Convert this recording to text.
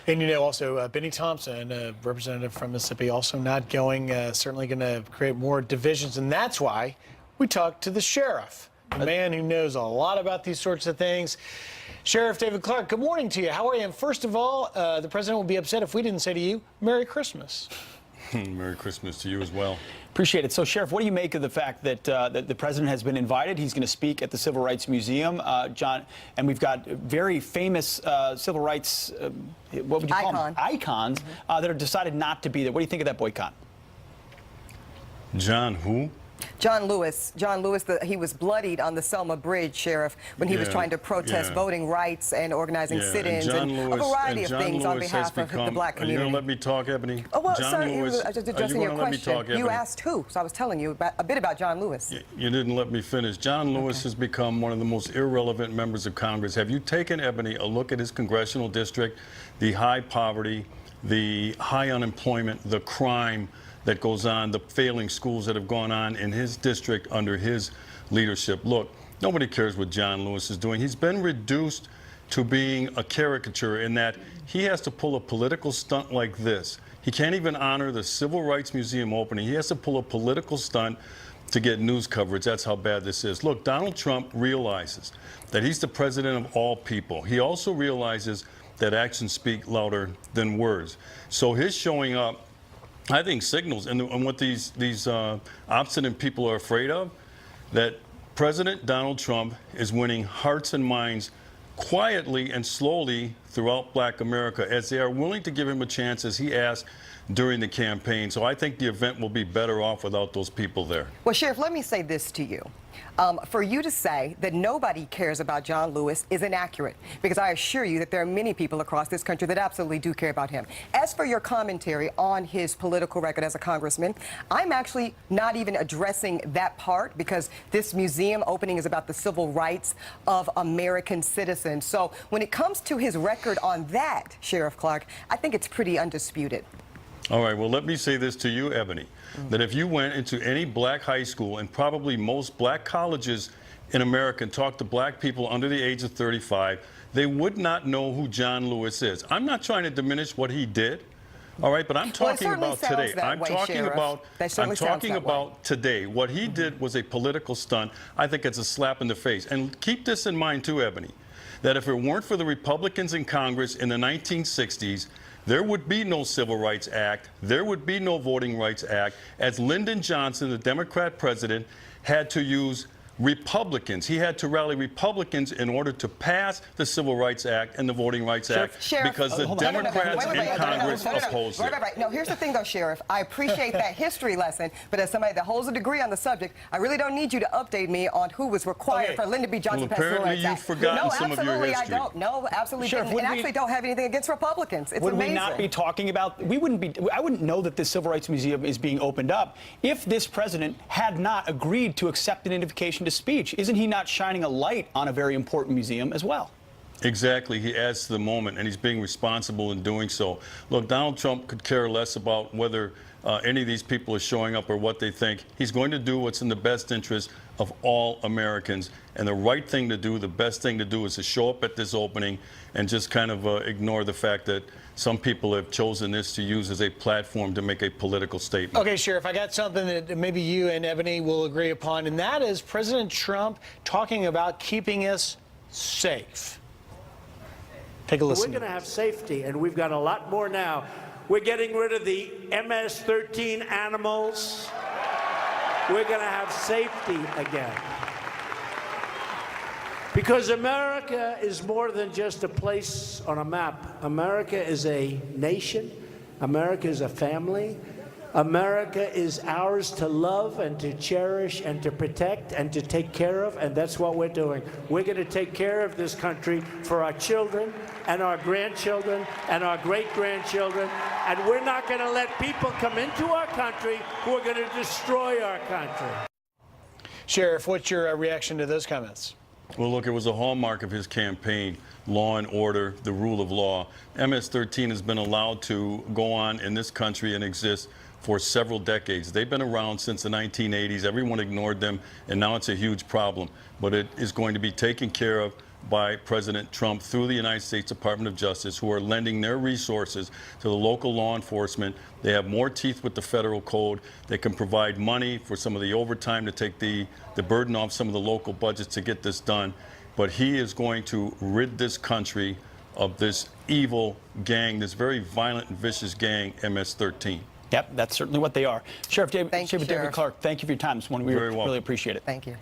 And also Benny Thompson, a representative from Mississippi, also not going, certainly going to create more divisions. And that's why we talked to the sheriff, a man who knows a lot about these sorts of things. Sheriff David Clarke, good morning to you. How are you? And first of all, the president will be upset if we didn't say to you, Merry Christmas. Merry Christmas to you as well. Appreciate it. So, Sheriff, what do you make of the fact that that the president has been invited? He's going to speak at the Civil Rights Museum, John, and we've got very famous civil rights, what would you call them? Icons that have decided not to be there. What do you think of that boycott? John who? John Lewis. John Lewis, he was bloodied on the Selma Bridge, Sheriff, when he was trying to protest voting rights and organizing sit-ins and a variety of things on behalf of the black community. Are you going to let me talk, Ebony? Oh, well, John sir, Lewis, I was just addressing your question. You asked who, so I was telling you a bit about John Lewis. You didn't let me finish. John Lewis has become one of the most irrelevant members of Congress. Have you taken, Ebony, a look at his congressional district, the high poverty, the high unemployment, the crime that goes on, the failing schools that have gone on in his district under his leadership? Look, nobody cares what John Lewis is doing. He's been reduced to being a caricature in that he has to pull a political stunt like this. He can't even honor the Civil Rights Museum opening. He has to pull a political stunt to get news coverage. That's how bad this is. Look, Donald Trump realizes that he's the president of all people. He also realizes that actions speak louder than words. So his showing up, I think, signals, and what these obstinate people are afraid of, that President Donald Trump is winning hearts and minds quietly and slowly throughout black America, as they are willing to give him a chance, as he asked during the campaign. So I think the event will be better off without those people there. Well, Sheriff, let me say this to you. For you to say that nobody cares about John Lewis is inaccurate, because I assure you that there are many people across this country that absolutely do care about him. As for your commentary on his political record as a congressman, I'm actually not even addressing that part, because this museum opening is about the civil rights of American citizens. So when it comes to his record on that, Sheriff Clarke, I think it's pretty undisputed. All right, well, let me say this to you, Ebony, that if you went into any black high school and probably most black colleges in America and talked to black people under the age of 35, they would not know who John Lewis is. I'm not trying to diminish what he did, all right, but I'm talking about today. I'm talking about today. What he did was a political stunt. I think it's a slap in the face. And keep this in mind, too, Ebony, that if it weren't for the Republicans in Congress in the 1960s, there would be no Civil Rights Act. There would be no Voting Rights Act, as Lyndon Johnson, the Democrat president, had to use Republicans. He had to rally Republicans in order to pass the Civil Rights Act and the Voting Rights Act, because the Democrats in Congress opposed it. No, here's the thing, though, Sheriff. I appreciate that history lesson, but as somebody that holds a degree on the subject, I really don't need you to update me on who was required for Lyndon B. Johnson to pass the Civil Rights Act. Apparently you've forgotten some of your history. No, absolutely I don't. No, absolutely didn't. And actually don't have anything against Republicans. It's amazing. Would we not be talking about, I wouldn't know that the Civil Rights Museum is being opened up if this president had not agreed to accept an invitation to speech. Isn't he not shining a light on a very important museum as well? Exactly. He adds to the moment, and he's being responsible in doing so. Look, Donald Trump could care less about whether any of these people are showing up or what they think. He's going to do what's in the best interest of all Americans. And the right thing to do, the best thing to do, is to show up at this opening and just kind of ignore the fact that some people have chosen this to use as a platform to make a political statement. Okay, Sheriff, I got something that maybe you and Ebony will agree upon, and that is President Trump talking about keeping us safe. Take a listen. We're going to have safety, and we've got a lot more now. We're getting rid of the MS-13 animals. We're going to have safety again. Because America is more than just a place on a map. America is a nation. America is a family. America is ours to love and to cherish and to protect and to take care of, and that's what we're doing. We're going to take care of this country for our children and our grandchildren and our great-grandchildren, and we're not going to let people come into our country who are going to destroy our country. Sheriff, what's your reaction to those comments? Well, look, it was a hallmark of his campaign, law and order, the rule of law. MS-13 has been allowed to go on in this country and exist for several decades. They've been around since the 1980s. Everyone ignored them, and now it's a huge problem. But it is going to be taken care of by President Trump through the United States Department of Justice, who are lending their resources to the local law enforcement. They have more teeth with the federal code. They can provide money for some of the overtime to take the burden off some of the local budgets to get this done. But he is going to rid this country of this evil gang, this very violent and vicious gang, MS-13. Yep, that's certainly what they are. Sheriff David Thank you, David Sheriff. Clarke, thank you for your time this morning. We Very really welcome. appreciate it. Thank you.